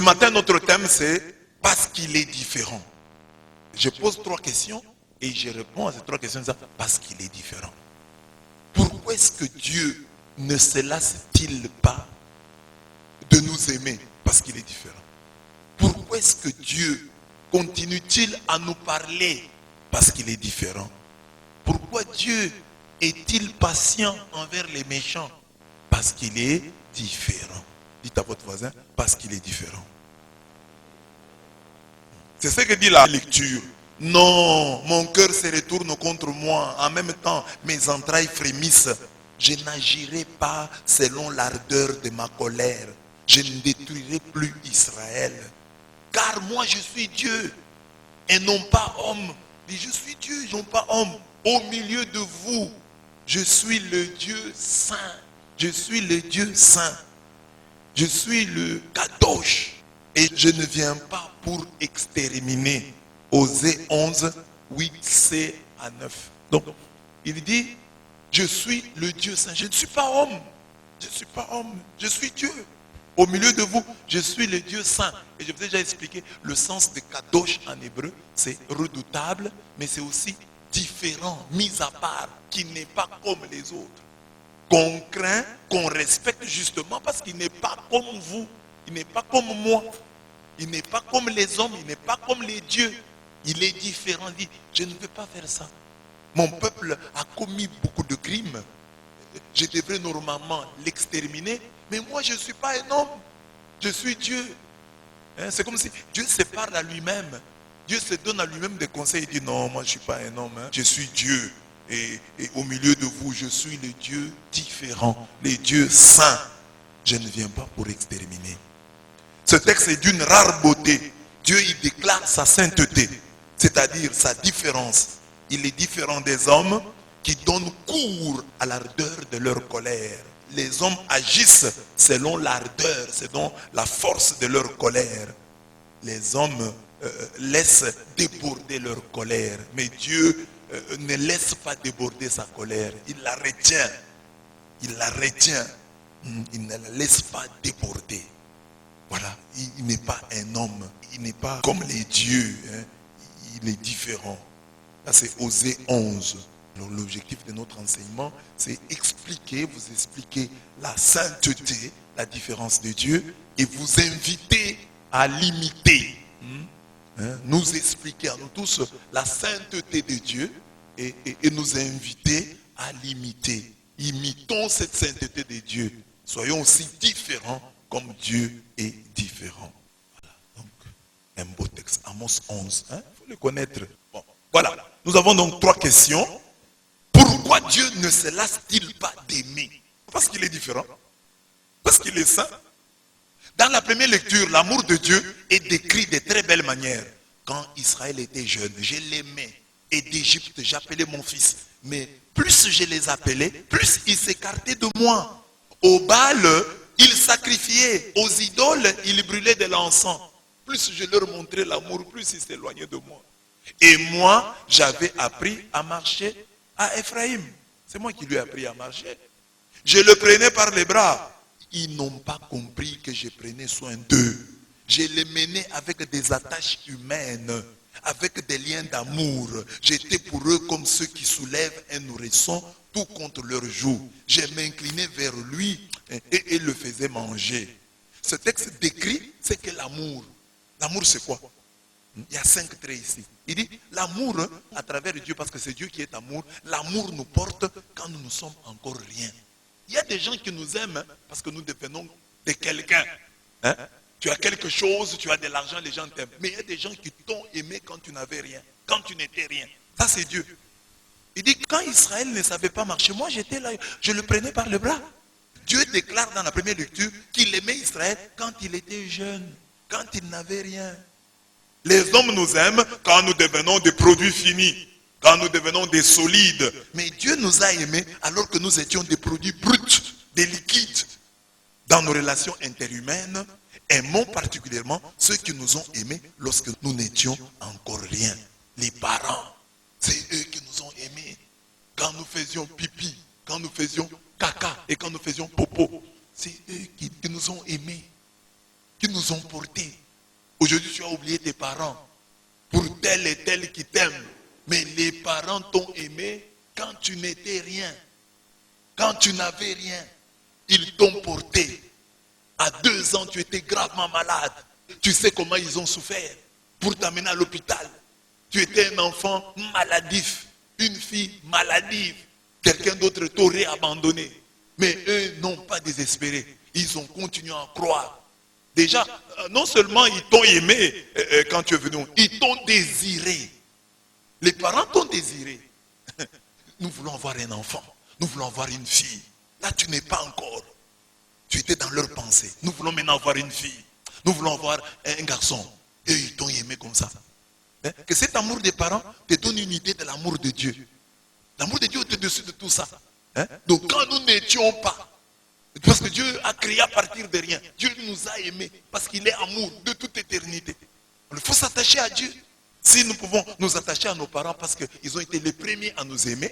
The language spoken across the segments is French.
matin, notre thème, c'est « Parce qu'il est différent ». Je pose 3 questions et je réponds à ces 3 questions parce qu'il est différent. Pourquoi est-ce que Dieu ne se lasse-t-il pas de nous aimer? Parce qu'il est différent. Pourquoi est-ce que Dieu continue-t-il à nous parler? Parce qu'il est différent. Pourquoi Dieu est-il patient envers les méchants? Parce qu'il est différent. Dites à votre voisin, parce qu'il est différent. C'est ce que dit la lecture. Non, mon cœur se retourne contre moi. En même temps, mes entrailles frémissent. Je n'agirai pas selon l'ardeur de ma colère. Je ne détruirai plus Israël. Car moi, je suis Dieu et non pas homme. Et je suis Dieu, non pas homme. Au milieu de vous, je suis le Dieu saint. Je suis le Dieu saint. Je suis le Kadosh. Et je ne viens pas pour exterminer. Osée 11, 8c à 9. Donc, il dit, je suis le Dieu saint. Je ne suis pas homme. Je ne suis pas homme. Je suis Dieu. Au milieu de vous, je suis le Dieu saint. Et je vous ai déjà expliqué, le sens de Kadosh en hébreu, c'est redoutable, mais c'est aussi différent, mis à part, qui n'est pas comme les autres. Qu'on craint, qu'on respecte justement parce qu'il n'est pas comme vous. Il n'est pas comme moi. Il n'est pas comme les hommes, il n'est pas comme les dieux. Il est différent. Il dit, je ne peux pas faire ça. Mon peuple a commis beaucoup de crimes. Je devrais normalement l'exterminer. Mais moi, je ne suis pas un homme. Je suis Dieu. Hein, c'est comme si Dieu se parle à lui-même. Dieu se donne à lui-même des conseils. Il dit, non, moi, je ne suis pas un homme. Hein. Je suis Dieu. Et au milieu de vous, je suis le Dieu différent. Le Dieu saint. Je ne viens pas pour exterminer. Ce texte est d'une rare beauté. Dieu y déclare sa sainteté, c'est-à-dire sa différence. Il est différent des hommes qui donnent cours à l'ardeur de leur colère. Les hommes agissent selon l'ardeur, selon la force de leur colère. Les hommes laissent déborder leur colère, mais Dieu ne laisse pas déborder sa colère. Il la retient. Il la retient. Il ne la laisse pas déborder. Voilà, il n'est pas un homme, il n'est pas comme les dieux, hein. Il est différent. Là, c'est Osée 11. L'objectif de notre enseignement, c'est expliquer, vous expliquer la sainteté, la différence de Dieu, et vous inviter à l'imiter. Hein, nous expliquer à nous tous la sainteté de Dieu et nous inviter à l'imiter. Imitons cette sainteté de Dieu. Soyons aussi différents comme Dieu est différent. Voilà, donc, un beau texte, Amos 11, il faut le connaître. Bon, voilà, nous avons donc 3 questions. Pourquoi Dieu ne se lasse-t-il pas d'aimer? Parce qu'il est différent, parce qu'il est saint. Dans la première lecture, l'amour de Dieu est décrit de très belle manière. Quand Israël était jeune, je l'aimais, et d'Égypte, j'appelais mon fils. Mais plus je les appelais, plus ils s'écartaient de moi. Au Baal, ils sacrifiaient. Aux idoles, ils brûlaient de l'encens. Plus je leur montrais l'amour, plus ils s'éloignaient de moi. Et moi, j'avais appris à marcher à Ephraïm. C'est moi qui lui ai appris à marcher. Je le prenais par les bras. Ils n'ont pas compris que je prenais soin d'eux. Je les menais avec des attaches humaines, avec des liens d'amour. J'étais pour eux comme ceux qui soulèvent un nourrisson tout contre leur joug. Je m'inclinais vers lui et le faisais manger. Ce texte décrit ce qu'est l'amour. L'amour, c'est quoi? Il y a 5 traits ici. Il dit l'amour à travers Dieu, parce que c'est Dieu qui est amour. L'amour nous porte quand nous ne sommes encore rien. Il y a des gens qui nous aiment parce que nous devenons de quelqu'un. Hein? Tu as quelque chose, tu as de l'argent, les gens t'aiment. Mais il y a des gens qui t'ont aimé quand tu n'avais rien, quand tu n'étais rien. Ça, c'est Dieu. Il dit, quand Israël ne savait pas marcher, moi j'étais là, je le prenais par le bras. Dieu déclare dans la première lecture qu'il aimait Israël quand il était jeune, quand il n'avait rien. Les hommes nous aiment quand nous devenons des produits finis, quand nous devenons des solides. Mais Dieu nous a aimés alors que nous étions des produits bruts, des liquides. Dans nos relations interhumaines, aimons particulièrement ceux qui nous ont aimés lorsque nous n'étions encore rien. Les parents, c'est eux qui nous ont aimés. Quand nous faisions pipi, quand nous faisions caca et quand nous faisions popo, c'est eux qui nous ont aimés. qui nous ont portés. Aujourd'hui, tu as oublié tes parents pour tel et tel qui t'aiment. Mais les parents t'ont aimé quand tu n'étais rien. Quand tu n'avais rien, ils t'ont porté. À 2 ans, tu étais gravement malade. Tu sais comment ils ont souffert pour t'amener à l'hôpital. Tu étais un enfant maladif, une fille maladive. Quelqu'un d'autre t'aurait abandonné. Mais eux n'ont pas désespéré. Ils ont continué à croire. Déjà, non seulement ils t'ont aimé quand tu es venu, ils t'ont désiré. Les parents t'ont désiré. Nous voulons avoir un enfant. Nous voulons avoir une fille. Là, tu n'es pas encore. Tu étais dans leur pensée. Nous voulons maintenant avoir une fille. Nous voulons avoir un garçon. Et ils t'ont aimé comme ça. Que cet amour des parents te donne une idée de l'amour de Dieu. L'amour de Dieu est au-dessus de tout ça. Donc quand nous n'étions pas, parce que Dieu a créé à partir de rien, Dieu nous a aimés parce qu'il est amour de toute éternité. Il faut s'attacher à Dieu. Si nous pouvons nous attacher à nos parents parce qu'ils ont été les premiers à nous aimer,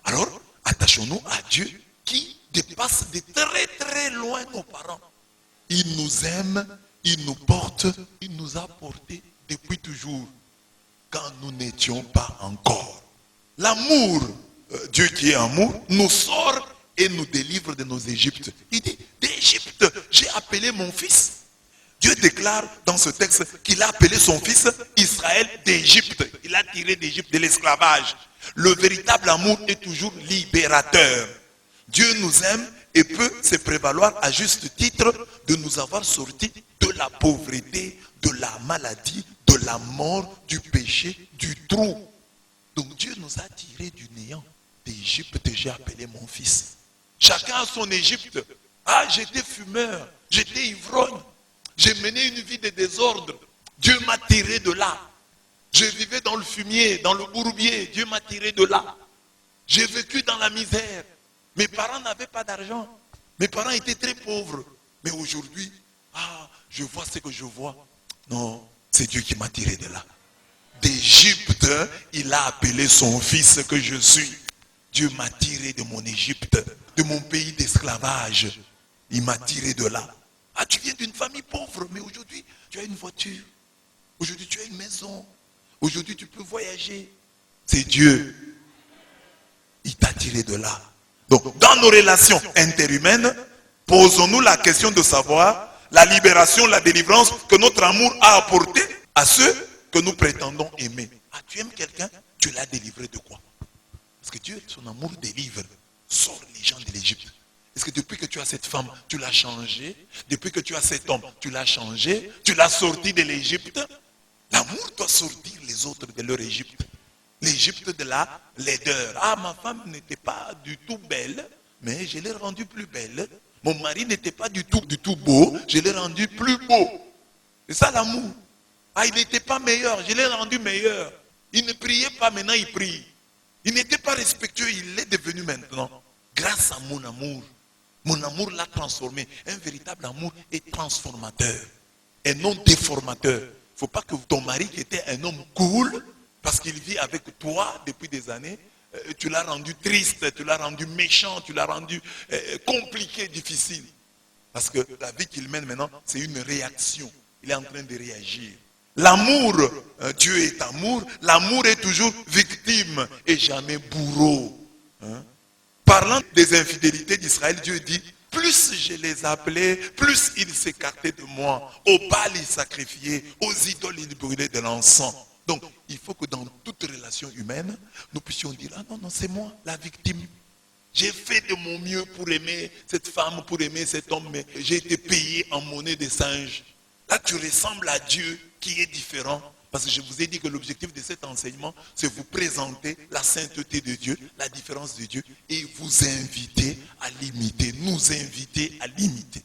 alors attachons-nous à Dieu qui dépasse de très très loin nos parents. Il nous aime, il nous porte, il nous a portés depuis toujours, quand nous n'étions pas encore. L'amour, Dieu qui est amour, nous sort et nous délivre de nos Égyptes. Il dit, d'Égypte, j'ai appelé mon fils. Dieu déclare dans ce texte qu'il a appelé son fils Israël d'Égypte. Il a tiré d'Égypte, de l'esclavage. Le véritable amour est toujours libérateur. Dieu nous aime et peut se prévaloir à juste titre de nous avoir sortis de la pauvreté, de la maladie, de la mort, du péché, du trou. Donc Dieu nous a tirés du néant. D'Égypte, j'ai appelé mon fils. Chacun a son Égypte. Ah, j'étais fumeur, j'étais ivrogne, j'ai mené une vie de désordre. Dieu m'a tiré de là. Je vivais dans le fumier, dans le bourbier. Dieu m'a tiré de là. J'ai vécu dans la misère. Mes parents n'avaient pas d'argent. Mes parents étaient très pauvres. Mais aujourd'hui, je vois ce que je vois. Non, c'est Dieu qui m'a tiré de là. D'Égypte, il a appelé son fils que je suis. Dieu m'a tiré de mon Égypte, de mon pays d'esclavage. Il m'a tiré de là. Ah, tu viens d'une famille pauvre, mais aujourd'hui, tu as une voiture. Aujourd'hui, tu as une maison. Aujourd'hui, tu peux voyager. C'est Dieu. Il t'a tiré de là. Donc, dans nos relations interhumaines, posons-nous la question de savoir la libération, la délivrance que notre amour a apporté à ceux que nous prétendons aimer. Ah, tu aimes quelqu'un, tu l'as délivré de quoi? Parce que Dieu, son amour délivre, sort les gens de l'Égypte. Est-ce que depuis que tu as cette femme, tu l'as changé? Depuis que tu as cet homme, tu l'as changé? Tu l'as sorti de l'Égypte? L'amour doit sortir les autres de leur Égypte. L'Égypte de la laideur. Ah, ma femme n'était pas du tout belle, mais je l'ai rendue plus belle. Mon mari n'était pas du tout beau, je l'ai rendu plus beau. C'est ça l'amour. Ah, il n'était pas meilleur, je l'ai rendu meilleur. Il ne priait pas, maintenant il prie. Il n'était pas respectueux, il l'est devenu maintenant. Grâce à mon amour l'a transformé. Un véritable amour est transformateur et non déformateur. Il ne faut pas que ton mari qui était un homme cool, parce qu'il vit avec toi depuis des années, tu l'as rendu triste, tu l'as rendu méchant, tu l'as rendu compliqué, difficile. Parce que la vie qu'il mène maintenant, c'est une réaction. Il est en train de réagir. L'amour, Dieu est amour, l'amour est toujours victime et jamais bourreau. Parlant des infidélités d'Israël, Dieu dit, plus je les appelais, plus ils s'écartaient de moi. Aux Baal ils sacrifiaient, aux idoles ils brûlaient de l'encens. Donc, il faut que dans toute relation humaine, nous puissions dire, ah non, c'est moi, la victime. J'ai fait de mon mieux pour aimer cette femme, pour aimer cet homme, mais j'ai été payé en monnaie de singe. Là, tu ressembles à Dieu qui est différent. Parce que je vous ai dit que l'objectif de cet enseignement, c'est vous présenter la sainteté de Dieu, la différence de Dieu, et vous inviter à l'imiter, nous inviter à l'imiter.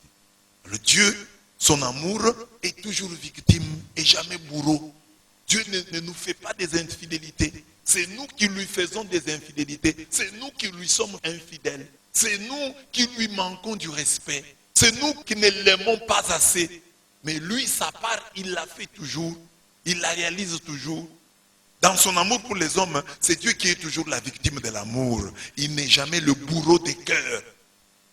Le Dieu, son amour, est toujours victime et jamais bourreau. Dieu ne nous fait pas des infidélités. C'est nous qui lui faisons des infidélités. C'est nous qui lui sommes infidèles. C'est nous qui lui manquons du respect. C'est nous qui ne l'aimons pas assez. Mais lui, sa part, il la fait toujours. Il la réalise toujours. Dans son amour pour les hommes, c'est Dieu qui est toujours la victime de l'amour. Il n'est jamais le bourreau des cœurs.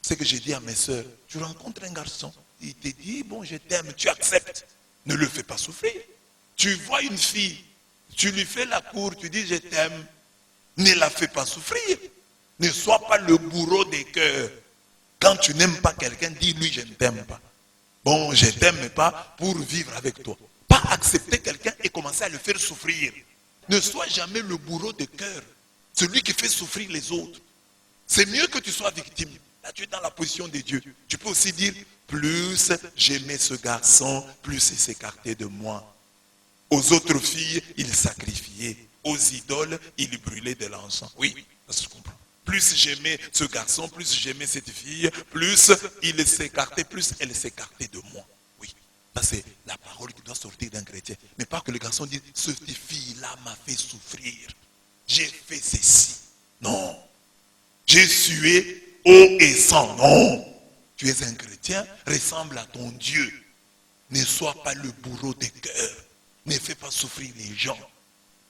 C'est ce que j'ai dit à mes soeurs. Je rencontre un garçon. il te dit, bon, je t'aime, tu acceptes. Ne le fais pas souffrir. Tu vois une fille, tu lui fais la cour, tu dis, je t'aime. Ne la fais pas souffrir. Ne sois pas le bourreau des cœurs. Quand tu n'aimes pas quelqu'un, dis-lui, je ne t'aime pas. Bon, je ne t'aime pas pour vivre avec toi. Pas accepter quelqu'un et commencer à le faire souffrir. Ne sois jamais le bourreau de cœur. Celui qui fait souffrir les autres. C'est mieux que tu sois victime. Là, tu es dans la position de Dieu. Tu peux aussi dire, plus j'aimais ce garçon, plus il s'écartait de moi. Aux autres filles, il sacrifiait. Aux idoles, il brûlait de l'encens. Oui, ça se comprend. Plus j'aimais ce garçon, plus j'aimais cette fille, plus il s'écartait, plus elle s'écartait de moi. Oui, ça c'est la parole qui doit sortir d'un chrétien. Mais pas que le garçon dise, cette fille-là m'a fait souffrir. J'ai fait ceci. Non. J'ai sué eau et sang. Non. Tu es un chrétien, ressemble à ton Dieu. Ne sois pas le bourreau des cœurs. Ne fais pas souffrir les gens.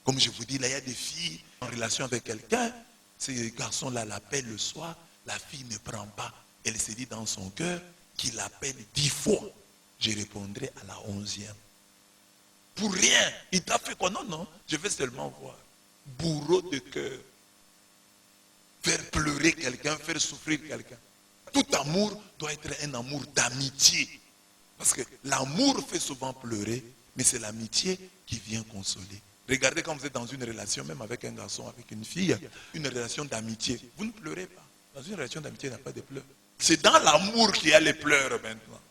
Comme je vous dis, là, il y a des filles en relation avec quelqu'un. Ce garçon-là l'appelle le soir. La fille ne prend pas. Elle se dit dans son cœur qu'il appelle 10 fois. Je répondrai à la 11e. Pour rien. Il t'a fait quoi? Non, non. Je vais seulement voir. Bourreau de cœur. Faire pleurer quelqu'un, faire souffrir quelqu'un. Tout amour doit être un amour d'amitié. Parce que l'amour fait souvent pleurer, mais c'est l'amitié qui vient consoler. Regardez quand vous êtes dans une relation, même avec un garçon, avec une fille, une relation d'amitié. Vous ne pleurez pas. Dans une relation d'amitié, il n'y a pas de pleurs. C'est dans l'amour qu'il y a les pleurs maintenant.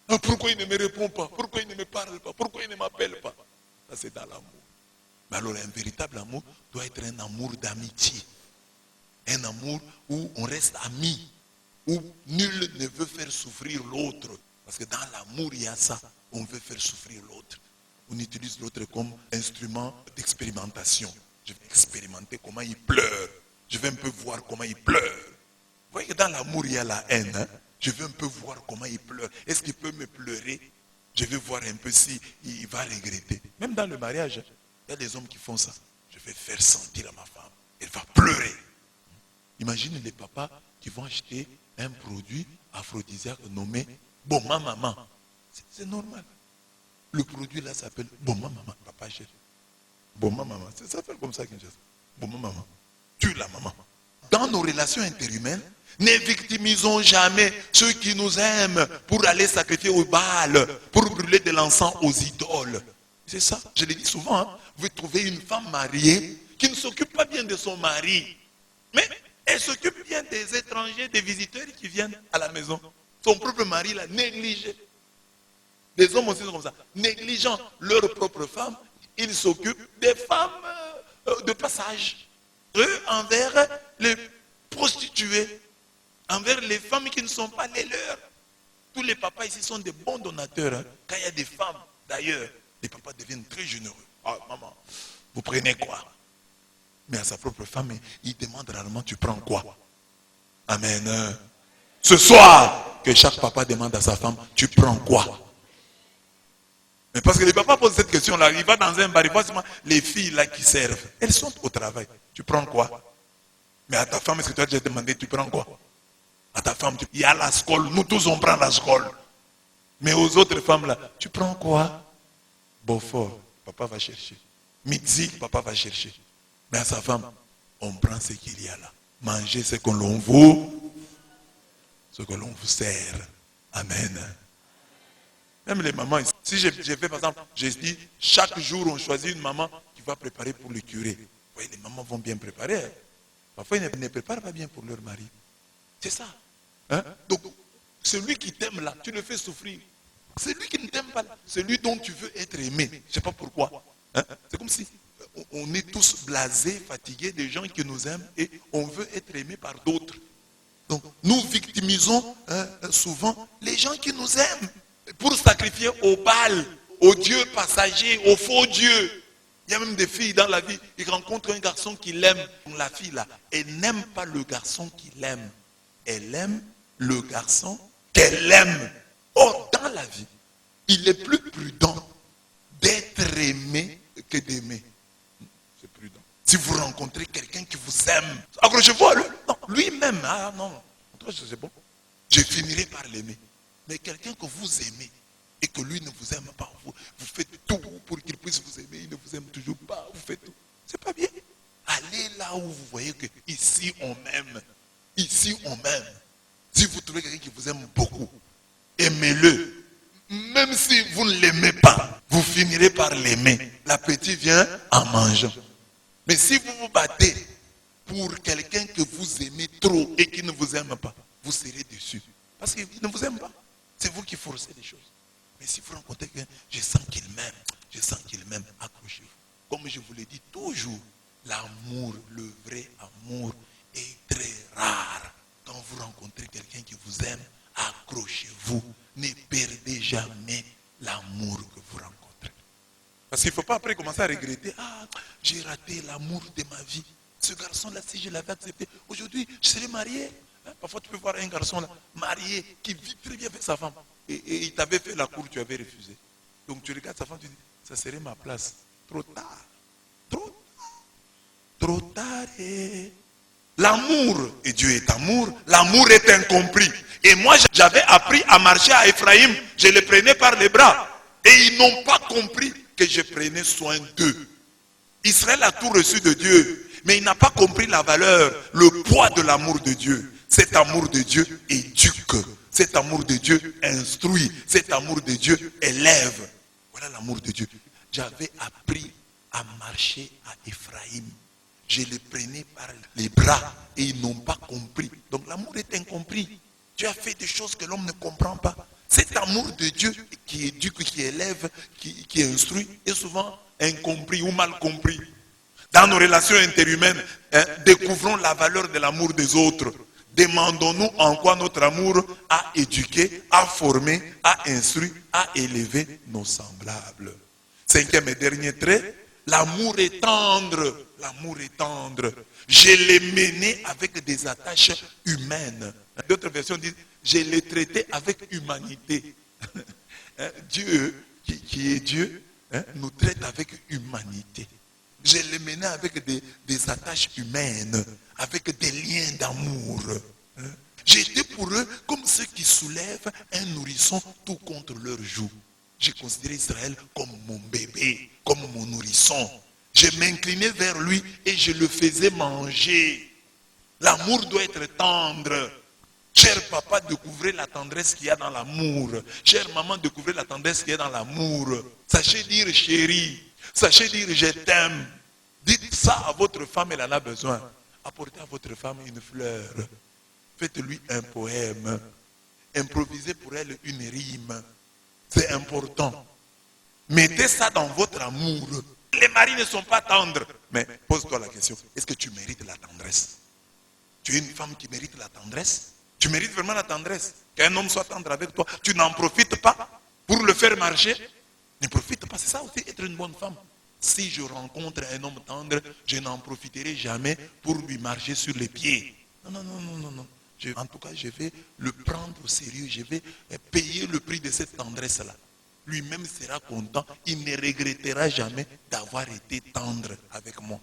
Ah, pourquoi il ne me répond pas? Pourquoi il ne me parle pas? Pourquoi il ne m'appelle pas? Ça, c'est dans l'amour. Mais alors, un véritable amour doit être un amour d'amitié. Un amour où on reste amis. Où nul ne veut faire souffrir l'autre. Parce que dans l'amour, il y a ça. On veut faire souffrir l'autre. On utilise l'autre comme instrument d'expérimentation. Je vais expérimenter comment il pleure. Je vais un peu voir comment il pleure. Vous voyez que dans l'amour, il y a la haine. Hein? Je veux un peu voir comment il pleure. Est-ce qu'il peut me pleurer? Je vais voir un peu si il va regretter. Même dans le mariage, il y a des hommes qui font ça. Je vais faire sentir à ma femme. Elle va pleurer. Imagine les papas qui vont acheter un produit aphrodisiaque nommé Boma Maman. C'est normal. Le produit là s'appelle Boma Maman. Papa achète. Boma Maman. Ça s'appelle comme ça. Boma Maman. Tue la maman. Dans nos relations interhumaines, ne victimisons jamais ceux qui nous aiment pour aller sacrifier au Baal, pour brûler de l'encens aux idoles. C'est ça. Je le dis souvent. Hein. Vous trouvez une femme mariée qui ne s'occupe pas bien de son mari. Mais elle s'occupe bien des étrangers, des visiteurs qui viennent à la maison. Son propre mari l'a négligé. Des hommes aussi sont comme ça. Négligeant leur propre femme, ils s'occupent des femmes de passage. Eux, envers les prostituées, envers les femmes qui ne sont pas les leurs. Tous les papas ici sont des bons donateurs. Hein. Quand il y a des femmes, d'ailleurs, les papas deviennent très généreux. Ah, maman, vous prenez quoi? Mais à sa propre femme, il demande rarement, tu prends quoi? Amen. Ce soir, que chaque papa demande à sa femme, tu prends quoi? Mais parce que les papas posent cette question-là, il va dans un bar, il voit seulement les filles là qui servent. Elles sont au travail. Tu prends quoi? Mais à ta femme, est-ce que tu as déjà demandé, tu prends quoi? À ta femme, il y a la scole, nous tous on prend la scole. Mais aux autres femmes là, tu prends quoi? Beaufort, papa va chercher. Midi, papa va chercher. Mais à sa femme, on prend ce qu'il y a là. Manger ce que l'on vous, ce que l'on vous sert. Amen. Même les mamans, si j'ai fait par exemple, je dis, chaque jour on choisit une maman qui va préparer pour le curé. Vous voyez, les mamans vont bien préparer. Hein. Parfois, ils ne préparent pas bien pour leur mari. C'est ça. Hein? Donc, celui qui t'aime là, tu le fais souffrir. Celui qui ne t'aime pas là, celui dont tu veux être aimé. Je ne sais pas pourquoi. Hein? C'est comme si on est tous blasés, fatigués des gens qui nous aiment et on veut être aimé par d'autres. Donc, nous victimisons souvent les gens qui nous aiment pour sacrifier au Baal, aux dieux passagers, aux faux dieux. Il y a même des filles dans la vie, ils rencontrent un garçon qui l'aime. La fille là, elle n'aime pas le garçon qui l'aime. Elle aime le garçon qu'elle aime. Or, dans la vie, il est plus prudent d'être aimé que d'aimer. C'est prudent. Si vous rencontrez quelqu'un qui vous aime, accrochez-vous à lui. Non, lui-même, ah non, c'est bon. Je finirai par l'aimer. Mais quelqu'un que vous aimez et que lui ne vous aime pas, vous faites tout pour qu'il puisse vous aimer, il ne vous aime toujours pas, vous faites tout. C'est pas bien. Allez là où vous voyez que ici on m'aime. Ici on m'aime. Si vous trouvez quelqu'un qui vous aime beaucoup, aimez-le. Même si vous ne l'aimez pas, vous finirez par l'aimer. L'appétit vient en mangeant. Mais si vous vous battez pour quelqu'un que vous aimez trop et qui ne vous aime pas, vous serez déçu. Parce qu'il ne vous aime pas. C'est vous qui forcez les choses. Mais si vous rencontrez quelqu'un, je sens qu'il m'aime, accrochez-vous. Comme je vous l'ai dit toujours, l'amour, le vrai amour est très rare. Quand vous rencontrez quelqu'un qui vous aime, accrochez-vous. Ne perdez jamais l'amour que vous rencontrez. Parce qu'il ne faut pas après commencer à regretter. Ah, j'ai raté l'amour de ma vie. Ce garçon-là, si je l'avais accepté, aujourd'hui, je serais marié. Parfois, tu peux voir un garçon là, marié, qui vit très bien avec sa femme. Et il t'avait fait la cour, tu avais refusé. Donc tu regardes sa femme, tu dis, ça serait ma place. Trop tard. Trop tard. Trop tard. L'amour, et Dieu est amour, l'amour est incompris. Et moi, j'avais appris à marcher à Ephraïm. Je les prenais par les bras. Et ils n'ont pas compris que je prenais soin d'eux. Israël a tout reçu de Dieu. Mais il n'a pas compris la valeur, le poids de l'amour de Dieu. Cet amour de Dieu éduque. Cet amour de Dieu instruit. Cet amour de Dieu élève. Voilà l'amour de Dieu. J'avais appris à marcher à Ephraïm. Je les prenais par les bras et ils n'ont pas compris. Donc l'amour est incompris. Tu as fait des choses que l'homme ne comprend pas. Cet amour de Dieu qui éduque, qui élève, qui instruit est souvent incompris ou mal compris. Dans nos relations interhumaines, découvrons la valeur de l'amour des autres. Demandons-nous en quoi notre amour a éduqué, a formé, a instruit, a élevé nos semblables. Cinquième et dernier trait, l'amour est tendre. L'amour est tendre. Je l'ai mené avec des attaches humaines. D'autres versions disent, je l'ai traité avec humanité. Dieu, qui est Dieu, nous traite avec humanité. Je l'ai mené avec des attaches humaines, avec des liens d'amour. J'étais pour eux comme ceux qui soulèvent un nourrisson tout contre leur joue. J'ai considéré Israël comme mon bébé, comme mon nourrisson. Je m'inclinais vers lui et je le faisais manger. L'amour doit être tendre. Cher papa, découvrez la tendresse qu'il y a dans l'amour. Chère maman, découvrez la tendresse qu'il y a dans l'amour. Sachez dire chérie. Sachez dire je t'aime. Dites ça à votre femme, elle en a besoin. Apportez à votre femme une fleur. Faites-lui un poème. Improvisez pour elle une rime. C'est important. Mettez ça dans votre amour. Les maris ne sont pas tendres. Mais pose-toi la question, est-ce que tu mérites la tendresse? Tu es une femme qui mérite la tendresse? Tu mérites vraiment la tendresse? Qu'un homme soit tendre avec toi, tu n'en profites pas pour le faire marcher? Ne profite pas, c'est ça aussi être une bonne femme. Si je rencontre un homme tendre, je n'en profiterai jamais pour lui marcher sur les pieds. Non. En tout cas, je vais le prendre au sérieux, je vais payer le prix de cette tendresse-là. Lui-même sera content, il ne regrettera jamais d'avoir été tendre avec moi.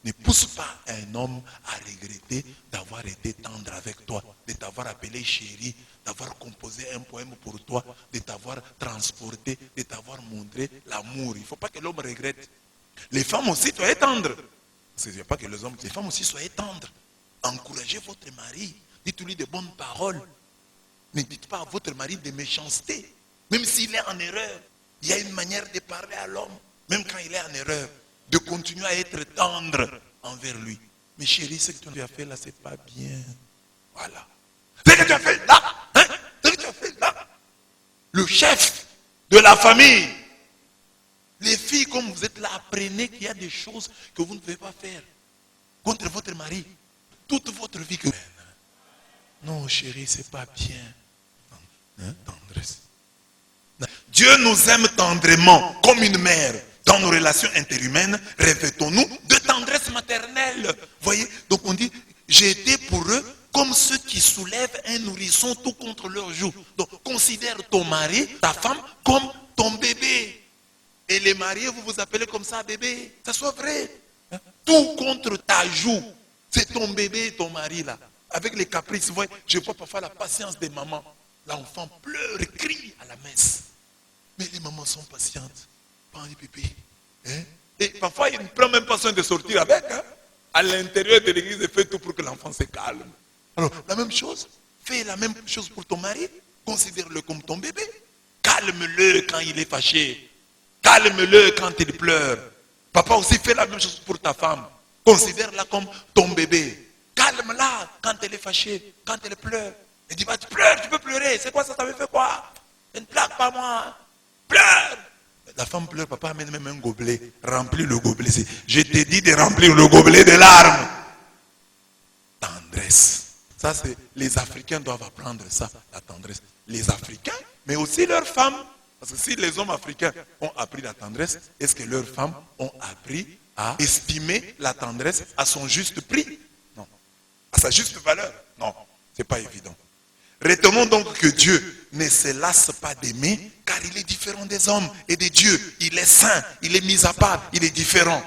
Ne pousse pas un homme à regretter d'avoir été tendre avec toi, de t'avoir appelé chérie, d'avoir composé un poème pour toi, de t'avoir transporté, de t'avoir montré l'amour. Il ne faut pas que l'homme regrette. Les femmes aussi, soyez tendres. Il n'y a pas que les hommes, les femmes aussi, soyez tendres. Encouragez votre mari, dites-lui de bonnes paroles. Ne dites pas à votre mari de méchanceté. Même s'il est en erreur, il y a une manière de parler à l'homme, même quand il est en erreur, de continuer à être tendre envers lui. Mais chérie, ce que tu as fait là, c'est pas bien. Voilà. Ce que tu as fait là, ce que tu as fait là. Le chef de la famille. Les filles, comme vous êtes là, apprenez qu'il y a des choses que vous ne pouvez pas faire contre votre mari. Toute votre vie que... Non, chérie, c'est pas bien. Tendresse. Dieu nous aime tendrement, comme une mère. Dans nos relations interhumaines, revêtons-nous de tendresse maternelle. Voyez, donc on dit, j'ai été pour eux comme ceux qui soulèvent un nourrisson tout contre leur joue. Donc considère ton mari, ta femme, comme ton bébé. Et les mariés, vous vous appelez comme ça bébé. Ça soit vrai. Tout contre ta joue. C'est ton bébé, ton mari là. Avec les caprices, vous voyez, je vois parfois la patience des mamans. L'enfant pleure, crie à la messe. Mais les mamans sont patientes. Prends les bébés. Hein? Et parfois, il ne prend même pas soin de sortir avec. Hein? À l'intérieur de l'église, il fait tout pour que l'enfant se calme. Alors, la même chose. Fais la même chose pour ton mari. Considère-le comme ton bébé. Calme-le quand il est fâché. Calme-le quand il pleure. Papa aussi fait la même chose pour ta femme. Considère-la comme ton bébé. Calme-la quand elle est fâchée, quand elle pleure. Elle dit, bah, tu pleures, tu peux pleurer. C'est quoi ça, ça me fait quoi? Ne plaque pas moi. Pleure. La femme pleure, papa amène même un gobelet. Remplis le gobelet. Je t'ai dit de remplir le gobelet de larmes. Tendresse. Ça, c'est les Africains doivent apprendre ça, la tendresse. Les Africains, mais aussi leurs femmes. Parce que si les hommes africains ont appris la tendresse, est-ce que leurs femmes ont appris à estimer la tendresse à son juste prix? Non. À sa juste valeur? Non. C'est pas évident. Retenons donc que Dieu ne se lasse pas d'aimer, car il est différent des hommes et des dieux. Il est saint, il est mis à part, il est différent.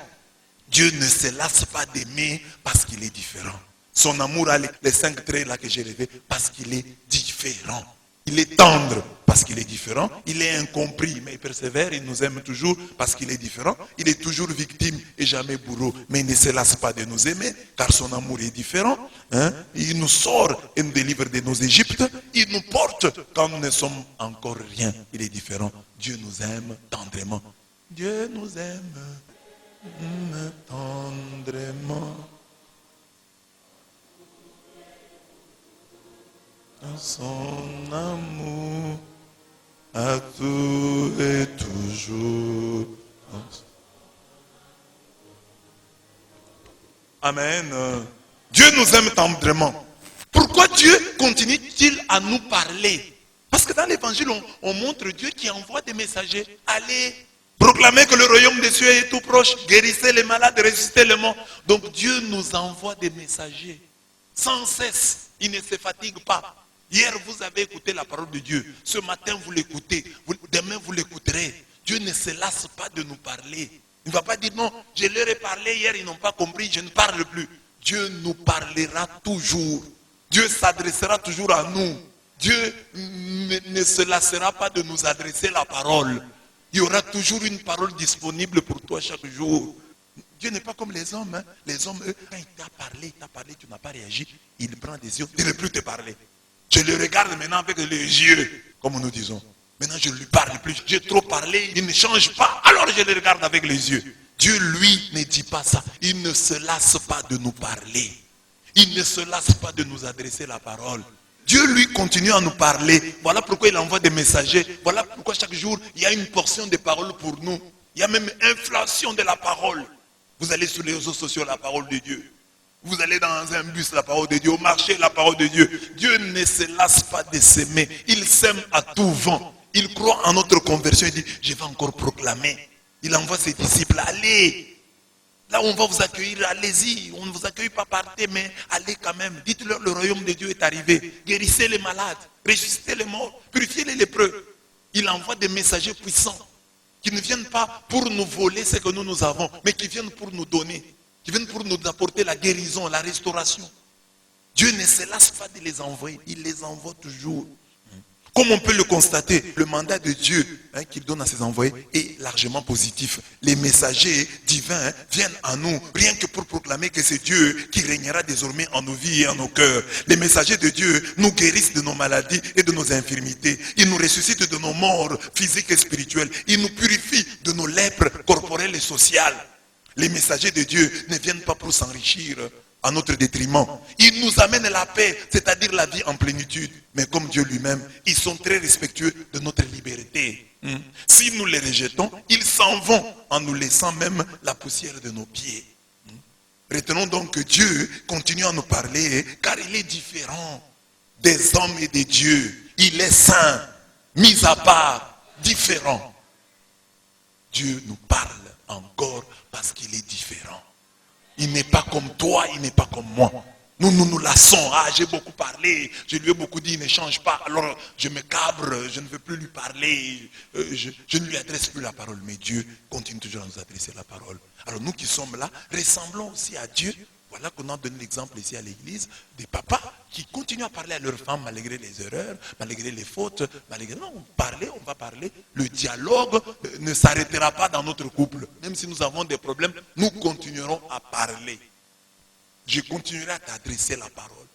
Dieu ne se lasse pas d'aimer parce qu'il est différent. Son amour a les 5 traits là que j'ai rêvés parce qu'il est différent. Il est tendre parce qu'il est différent. Il est incompris, mais il persévère, il nous aime toujours parce qu'il est différent. Il est toujours victime et jamais bourreau. Mais il ne se lasse pas de nous aimer car son amour est différent. Hein? Il nous sort et nous délivre de nos Égyptes. Il nous porte quand nous ne sommes encore rien. Il est différent. Dieu nous aime tendrement. Dieu nous aime tendrement. Son amour à tout et toujours. Amen. Dieu nous aime tendrement. Pourquoi Dieu continue-t-il à nous parler? Parce que dans l'évangile, on montre Dieu qui envoie des messagers. Allez, proclamez que le royaume des cieux est tout proche. Guérissez les malades, ressuscitez les morts. Donc Dieu nous envoie des messagers. Sans cesse. Il ne se fatigue pas. Hier, vous avez écouté la parole de Dieu. Ce matin, vous l'écoutez. Demain, vous l'écouterez. Dieu ne se lasse pas de nous parler. Il ne va pas dire non, je leur ai parlé hier, ils n'ont pas compris, je ne parle plus. Dieu nous parlera toujours. Dieu s'adressera toujours à nous. Dieu ne se lassera pas de nous adresser la parole. Il y aura toujours une parole disponible pour toi chaque jour. Dieu n'est pas comme les hommes. Hein. Les hommes, eux, quand il t'a parlé, tu n'as pas réagi, il prend des yeux, il ne veut plus te parler. Je le regarde maintenant avec les yeux, comme nous disons. Maintenant, je ne lui parle plus. J'ai trop parlé, il ne change pas. Alors, je le regarde avec les yeux. Dieu, lui, ne dit pas ça. Il ne se lasse pas de nous parler. Il ne se lasse pas de nous adresser la parole. Dieu, lui, continue à nous parler. Voilà pourquoi il envoie des messagers. Voilà pourquoi chaque jour, il y a une portion de parole pour nous. Il y a même inflation de la parole. Vous allez sur les réseaux sociaux, la parole de Dieu. Vous allez dans un bus, la parole de Dieu. Au marché, la parole de Dieu. Dieu ne se lasse pas de s'aimer. Il s'aime à tout vent. Il croit en notre conversion. Il dit, je vais encore proclamer. Il envoie ses disciples, allez. Là où on va vous accueillir, allez-y. On ne vous accueille pas par terre, mais allez quand même. Dites-leur, le royaume de Dieu est arrivé. Guérissez les malades. Ressuscitez les morts. Purifiez les lépreux. Il envoie des messagers puissants. Qui ne viennent pas pour nous voler ce que nous avons, mais qui viennent pour nous donner, qui viennent pour nous apporter la guérison, la restauration. Dieu ne se lasse pas de les envoyer, il les envoie toujours. Comme on peut le constater, le mandat de Dieu qu'il donne à ses envoyés est largement positif. Les messagers divins viennent à nous, rien que pour proclamer que c'est Dieu qui régnera désormais en nos vies et en nos cœurs. Les messagers de Dieu nous guérissent de nos maladies et de nos infirmités. Ils nous ressuscitent de nos morts physiques et spirituelles. Ils nous purifient de nos lèpres corporelles et sociales. Les messagers de Dieu ne viennent pas pour s'enrichir à notre détriment. Ils nous amènent la paix, c'est-à-dire la vie en plénitude. Mais comme Dieu lui-même, ils sont très respectueux de notre liberté. Si nous les rejetons, ils s'en vont en nous laissant même la poussière de nos pieds. Retenons donc que Dieu continue à nous parler car il est différent des hommes et des dieux. Il est saint, mis à part, différent. Dieu nous parle encore parce qu'il est différent. Il n'est pas comme toi, il n'est pas comme moi. Nous lassons. Ah, j'ai beaucoup parlé, je lui ai beaucoup dit, il ne change pas. Alors je me cabre, je ne veux plus lui parler, je ne lui adresse plus la parole. Mais Dieu continue toujours à nous adresser la parole. Alors nous qui sommes là, ressemblons aussi à Dieu Voilà qu'on a donné l'exemple ici à l'église des papas qui continuent à parler à leurs femmes malgré les erreurs, malgré les fautes, malgré... Non, on va parler. Le dialogue ne s'arrêtera pas dans notre couple. Même si nous avons des problèmes, nous continuerons à parler. Je continuerai à t'adresser la parole.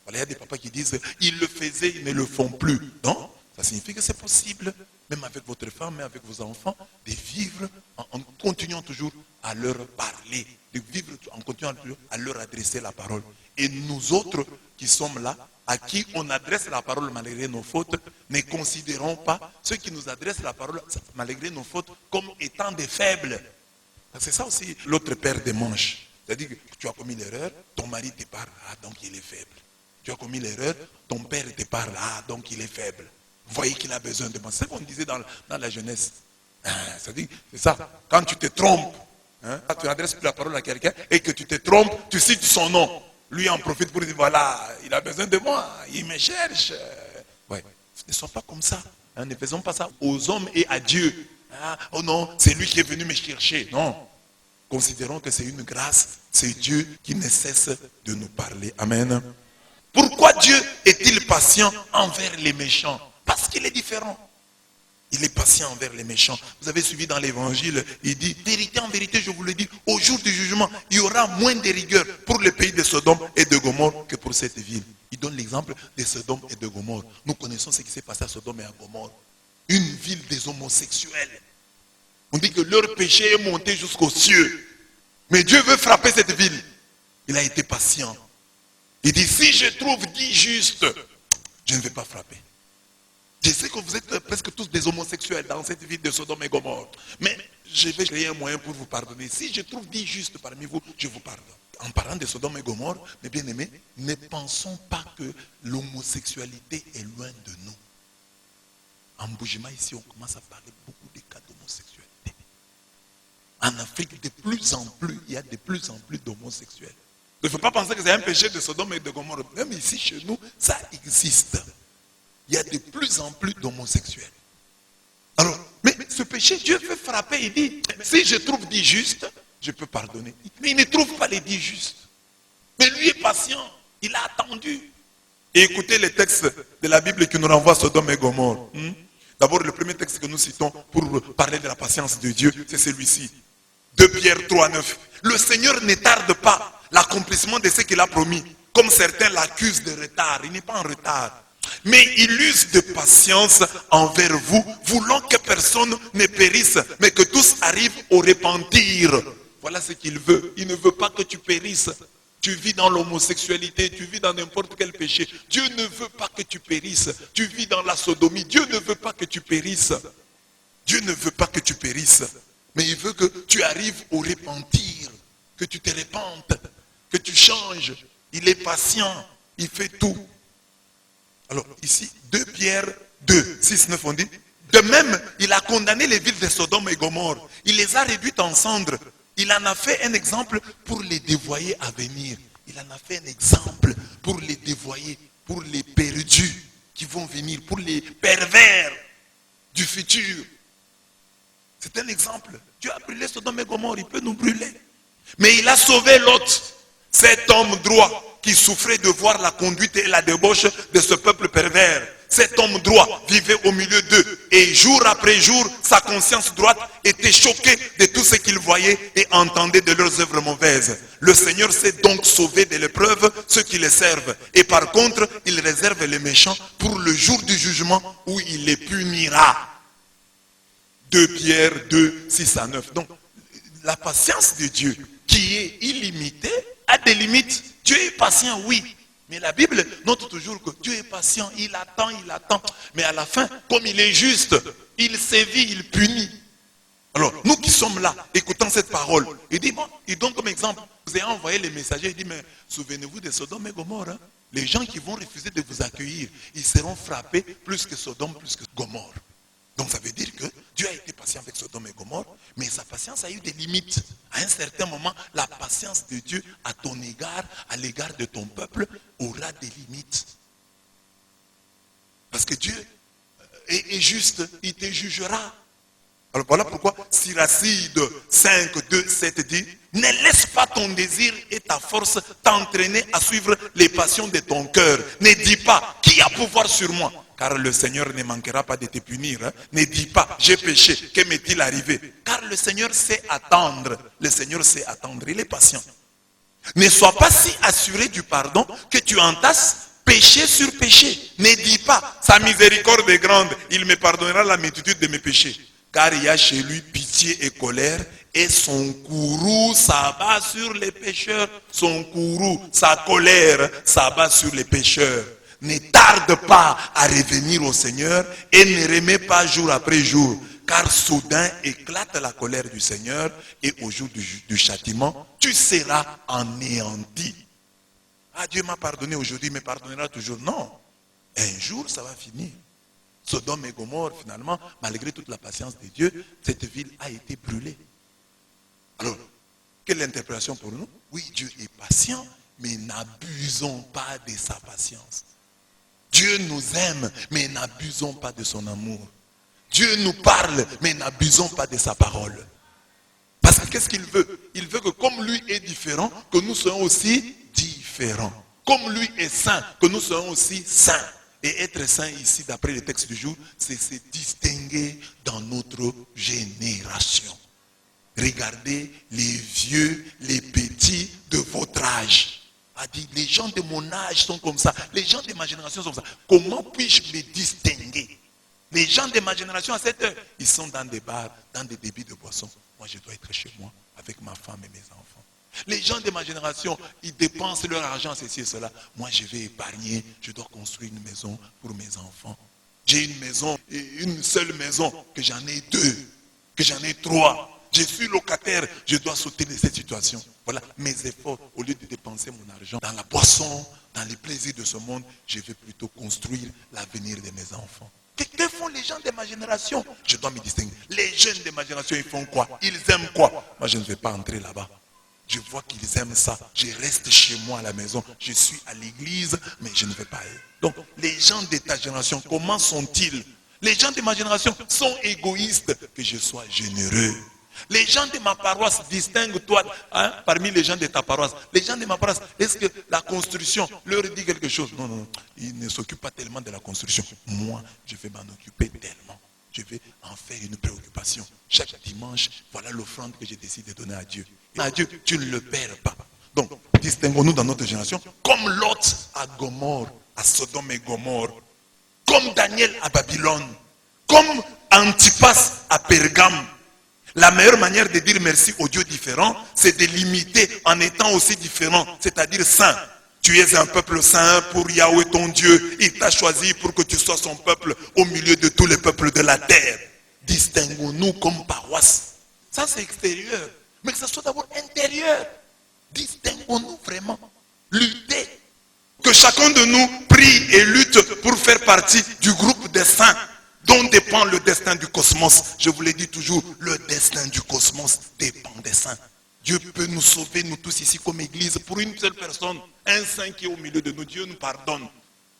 Voilà, il y a des papas qui disent, ils le faisaient, ils ne le font plus. Non, ça signifie que c'est possible, même avec votre femme, même avec vos enfants, de vivre en continuant toujours à leur parler, de vivre en continuant toujours à leur adresser la parole. Et nous autres qui sommes là, à qui on adresse la parole malgré nos fautes, ne considérons pas ceux qui nous adressent la parole malgré nos fautes comme étant des faibles. C'est ça aussi l'autre paire de manches. C'est-à-dire que tu as commis l'erreur, ton mari te parle, ah donc il est faible. Tu as commis l'erreur, ton père te parle, ah donc il est faible. Vous voyez qu'il a besoin de moi. C'est ce qu'on disait dans la jeunesse. C'est-à-dire, c'est ça. Quand tu te trompes, tu n'adresses plus la parole à quelqu'un et que tu te trompes, tu cites son nom. Lui en profite pour dire, voilà, il a besoin de moi, il me cherche. Ouais. Ne sois pas comme ça. Ne faisons pas ça aux hommes et à Dieu. Oh non, c'est lui qui est venu me chercher. Non. Considérons que c'est une grâce. C'est Dieu qui ne cesse de nous parler. Amen. Pourquoi Dieu est-il patient envers les méchants? Parce qu'il est différent. Il est patient envers les méchants. Vous avez suivi dans l'évangile, il dit, vérité en vérité, je vous le dis, au jour du jugement, il y aura moins de rigueur pour le pays de Sodome et de Gomorrhe que pour cette ville. Il donne l'exemple de Sodome et de Gomorrhe. Nous connaissons ce qui s'est passé à Sodome et à Gomorrhe. Une ville des homosexuels. On dit que leur péché est monté jusqu'aux cieux. Mais Dieu veut frapper cette ville. Il a été patient. Il dit, si je trouve 10 justes, je ne vais pas frapper. Je sais que vous êtes presque tous des homosexuels dans cette ville de Sodome et Gomorrhe. Mais je vais créer un moyen pour vous pardonner. Si je trouve 10 justes parmi vous, je vous pardonne. En parlant de Sodome et Gomorrhe, mes bien-aimés, ne pensons pas que l'homosexualité est loin de nous. En Boujima, ici, on commence à parler beaucoup de cas d'homosexualité. En Afrique, de plus en plus, il y a de plus en plus d'homosexuels. Il ne faut pas penser que c'est un péché de Sodome et de Gomorrhe. Même ici, chez nous, ça existe. Il y a de plus en plus d'homosexuels. Alors, mais ce péché, Dieu veut frapper. Il dit, si je trouve 10 justes, je peux pardonner. Mais il ne trouve pas les 10 justes. Mais lui est patient. Il a attendu. Et écoutez les textes de la Bible qui nous renvoient à Sodome et Gomorrhe. D'abord, le premier texte que nous citons pour parler de la patience de Dieu, c'est celui-ci. 2 Pierre 3, 9. Le Seigneur ne tarde pas l'accomplissement de ce qu'il a promis. Comme certains l'accusent de retard. Il n'est pas en retard. Mais il use de patience envers vous, voulant que personne ne périsse, mais que tous arrivent au repentir. Voilà ce qu'il veut. Il ne veut pas que tu périsses. Tu vis dans l'homosexualité, tu vis dans n'importe quel péché. Dieu ne veut pas que tu périsses. Tu vis dans la sodomie. Dieu ne veut pas que tu périsses. Dieu ne veut pas que tu périsses. Mais il veut que tu arrives au repentir, que tu te repentes, que tu changes. Il est patient, il fait tout. Alors ici, 2 Pierre 2, 6, 9, on dit, de même, il a condamné les villes de Sodome et Gomorrhe. Il les a réduites en cendres. Il en a fait un exemple pour les dévoyés à venir. Il en a fait un exemple pour les dévoyés, pour les perdus qui vont venir, pour les pervers du futur. C'est un exemple. Dieu a brûlé Sodome et Gomorrhe, il peut nous brûler. Mais il a sauvé Lot, cet homme droit qui souffrait de voir la conduite et la débauche de ce peuple pervers. Cet homme droit vivait au milieu d'eux et jour après jour, sa conscience droite était choquée de tout ce qu'il voyait et entendait de leurs œuvres mauvaises. Le Seigneur sait donc sauver de l'épreuve ceux qui les servent. Et par contre, il réserve les méchants pour le jour du jugement où il les punira. 2 Pierre 2, 6 à 9. Donc, la patience de Dieu, qui est illimitée, a des limites. Dieu est patient, oui. Mais la Bible note toujours que Dieu est patient. Il attend, il attend. Mais à la fin, comme il est juste, il sévit, il punit. Alors, nous qui sommes là, écoutons cette parole, il dit, bon, il donne comme exemple, vous avez envoyé les messagers, il dit, mais souvenez-vous de Sodome et Gomorrhe. Hein? Les gens qui vont refuser de vous accueillir, ils seront frappés plus que Sodome, plus que Gomorrhe. Donc ça veut dire que Dieu a été patient avec Sodome et Gomorrhe, mais sa patience a eu des limites. À un certain moment, la patience de Dieu à ton égard, à l'égard de ton peuple, aura des limites. Parce que Dieu est juste, il te jugera. Alors voilà pourquoi Siracide 5, 2, 7 dit, ne laisse pas ton désir et ta force t'entraîner à suivre les passions de ton cœur. Ne dis pas, qui a pouvoir sur moi? Car le Seigneur ne manquera pas de te punir. Hein. Ne dis pas, j'ai péché, que m'est-il arrivé? Car le Seigneur sait attendre. Le Seigneur sait attendre, il est patient. Ne sois pas si assuré du pardon que tu entasses péché sur péché. Ne dis pas, sa miséricorde est grande, il me pardonnera la multitude de mes péchés. Car il y a chez lui pitié et colère, et son courroux s'abat sur les pécheurs. Son courroux, sa colère s'abat sur les pécheurs. Ne tarde pas à revenir au Seigneur et ne remets pas jour après jour. Car soudain éclate la colère du Seigneur et au jour du châtiment, tu seras anéanti. Ah, Dieu m'a pardonné aujourd'hui, il me pardonnera toujours. Non, un jour ça va finir. Sodome et Gomorrhe, finalement, malgré toute la patience de Dieu, cette ville a été brûlée. Alors, quelle est l'interprétation pour nous? Oui, Dieu est patient, mais n'abusons pas de sa patience. Dieu nous aime, mais n'abusons pas de son amour. Dieu nous parle, mais n'abusons pas de sa parole. Parce que qu'est-ce qu'il veut? Il veut que comme lui est différent, que nous soyons aussi différents. Comme lui est saint, que nous soyons aussi saints. Et être saint ici, d'après le texte du jour, c'est se distinguer dans notre génération. Regardez les vieux, les petits de votre âge. A dit, les gens de mon âge sont comme ça. Les gens de ma génération sont comme ça. Comment puis-je me distinguer? Les gens de ma génération à cette heure, ils sont dans des bars, dans des débits de boissons. Moi, je dois être chez moi avec ma femme et mes enfants. Les gens de ma génération, ils dépensent leur argent, ceci et cela. Moi, je vais épargner, je dois construire une maison pour mes enfants. J'ai une maison, une seule maison, que j'en ai deux, que j'en ai trois. Je suis locataire, je dois sauter de cette situation. Voilà mes efforts. Au lieu de dépenser mon argent dans la boisson, dans les plaisirs de ce monde, je vais plutôt construire l'avenir de mes enfants. Que font les gens de ma génération? Je dois me distinguer. Les jeunes de ma génération, ils font quoi? Ils aiment quoi? Moi, je ne vais pas entrer là-bas. Je vois qu'ils aiment ça. Je reste chez moi à la maison. Je suis à l'église, mais je ne vais pas aller. Donc, les gens de ta génération, comment sont-ils? Les gens de ma génération sont égoïstes. Que je sois généreux. Les gens de ma paroisse, distingue-toi parmi les gens de ta paroisse. Les gens de ma paroisse, est-ce que la construction leur dit quelque chose? Non, non, non. Ils ne s'occupent pas tellement de la construction. Moi, je vais m'en occuper tellement. Je vais en faire une préoccupation. Chaque dimanche, voilà l'offrande que je décide de donner à Dieu. Et à Dieu, tu ne le perds pas. Donc, distinguons-nous dans notre génération comme Lot à Gomorrhe, à Sodome et Gomorrhe, comme Daniel à Babylone, comme Antipas à Pergame. La meilleure manière de dire merci aux dieux différents, c'est de l'imiter en étant aussi différent, c'est-à-dire saint. Tu es un peuple saint pour Yahweh ton Dieu. Il t'a choisi pour que tu sois son peuple au milieu de tous les peuples de la terre. Distinguons-nous comme paroisse. Ça c'est extérieur. Mais que ça soit d'abord intérieur. Distinguons-nous vraiment. Luttez. Que chacun de nous prie et lutte pour faire partie du groupe des saints dont dépend le destin du cosmos. Je vous l'ai dit toujours, le destin du cosmos dépend des saints. Dieu peut nous sauver, nous tous ici comme église, pour une seule personne, un saint qui est au milieu de nous. Dieu nous pardonne.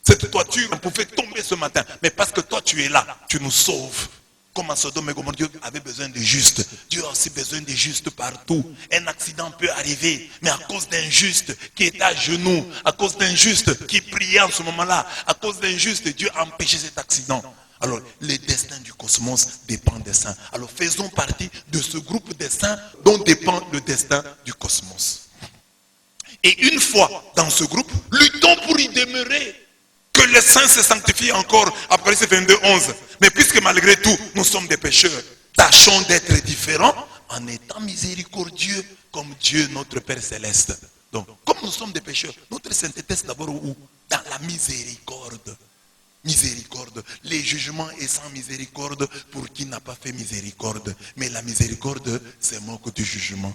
Cette toiture pouvait tomber ce matin, mais parce que toi tu es là, tu nous sauves. Comme à Sodome et Gomorrhe, Dieu avait besoin de justes. Dieu a aussi besoin de justes partout. Un accident peut arriver, mais à cause d'un juste qui est à genoux, à cause d'un juste qui priait en ce moment-là, à cause d'un juste, Dieu a empêché cet accident. Alors, le destin du cosmos dépend des saints. Alors, faisons partie de ce groupe des saints dont dépend le destin du cosmos. Et une fois dans ce groupe, luttons pour y demeurer. Que les saints se sanctifient encore, Apocalypse 22, 11. Mais puisque malgré tout, nous sommes des pécheurs, tâchons d'être différents en étant miséricordieux comme Dieu, notre Père Céleste. Donc, comme nous sommes des pécheurs, notre sainteté c'est d'abord où? Dans la miséricorde. Miséricorde. Les jugements est sans miséricorde pour qui n'a pas fait miséricorde. Mais la miséricorde, c'est moque du jugement.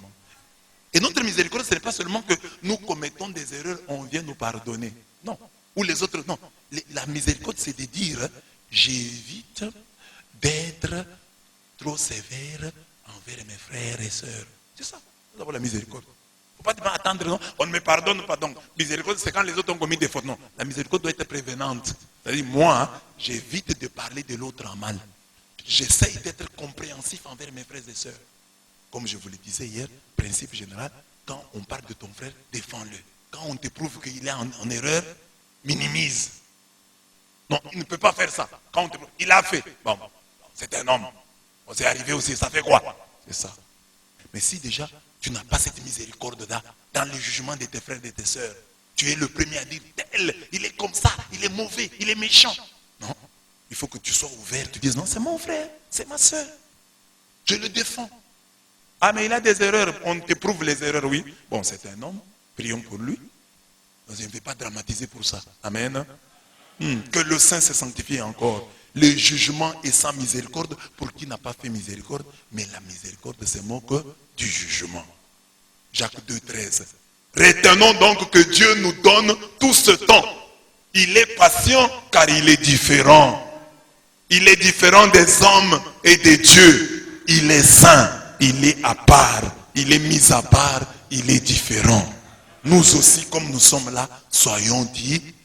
Et notre miséricorde, ce n'est pas seulement que nous commettons des erreurs, on vient nous pardonner. Non. Ou les autres, non. La miséricorde, c'est de dire, j'évite d'être trop sévère envers mes frères et sœurs. C'est ça, d'abord la miséricorde. Il ne faut pas attendre, non, on ne me pardonne pas. Donc, miséricorde, c'est quand les autres ont commis des fautes. Non, la miséricorde doit être prévenante. C'est-à-dire, moi, j'évite de parler de l'autre en mal. J'essaye d'être compréhensif envers mes frères et sœurs. Comme je vous le disais hier, principe général, quand on parle de ton frère, défends-le. Quand on te prouve qu'il est en erreur, minimise. Non, il ne peut pas faire ça. Quand on te prouve, il a fait. Bon, c'est un homme. On s'est arrivé aussi, ça fait quoi? C'est ça. Mais si déjà, tu n'as pas cette miséricorde-là, dans le jugement de tes frères et de tes sœurs, tu es le premier à dire, tel, il est comme ça, il est mauvais, il est méchant. Non, il faut que tu sois ouvert, tu dises, non, c'est mon frère, c'est ma sœur. Je le défends. Ah, mais il a des erreurs, on te prouve les erreurs, oui. Bon, c'est un homme, prions pour lui. Je ne vais pas dramatiser pour ça. Amen. Que le Saint se sanctifie encore. Le jugement est sans miséricorde pour qui n'a pas fait miséricorde, mais la miséricorde se moque du jugement. Jacques 2, 13. Retenons donc que Dieu nous donne tout ce temps. Il est patient car il est différent. Il est différent des hommes et des dieux. Il est saint. Il est à part, il est mis à part, il est différent. Nous aussi, comme nous sommes là, soyons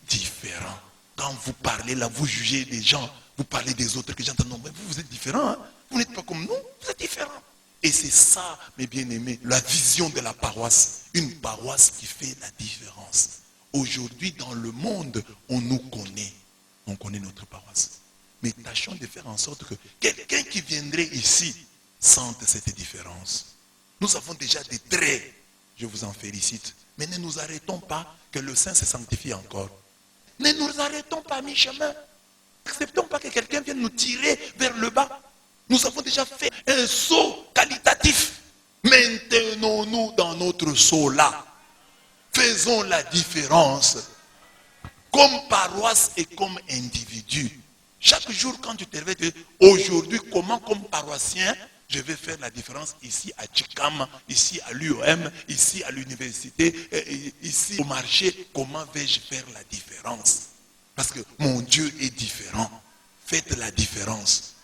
différents. Quand vous parlez là, vous jugez des gens, vous parlez des autres, que les gens disent, non, mais vous êtes différents, hein? Vous n'êtes pas comme nous, vous êtes différents. Et c'est ça, mes bien-aimés, la vision de la paroisse. Une paroisse qui fait la différence. Aujourd'hui, dans le monde, on nous connaît. On connaît notre paroisse. Mais tâchons de faire en sorte que quelqu'un qui viendrait ici, sente cette différence. Nous avons déjà des traits, je vous en félicite, mais ne nous arrêtons pas que le Saint se sanctifie encore. Ne nous arrêtons pas à mi-chemin. N'acceptons pas que quelqu'un vienne nous tirer vers le bas. Nous avons déjà fait un saut qualitatif. Maintenons-nous dans notre saut-là. Faisons la différence. Comme paroisse et comme individu. Chaque jour, quand tu te réveilles, tu dis, aujourd'hui, comment comme paroissien, je vais faire la différence ici à Chikama, ici à l'UOM, ici à l'université, ici au marché. Comment vais-je faire la différence? Parce que mon Dieu est différent. Faites la différence.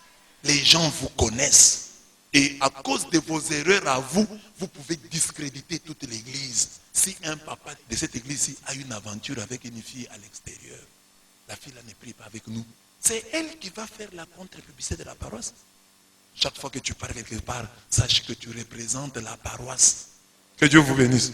Les gens vous connaissent. Et à cause de vos erreurs à vous, vous pouvez discréditer toute l'église. Si un papa de cette église a une aventure avec une fille à l'extérieur, la fille là ne prie pas avec nous. C'est elle qui va faire la contre-publicité de la paroisse. Chaque fois que tu pars quelque part, sache que tu représentes la paroisse. Que Dieu vous bénisse.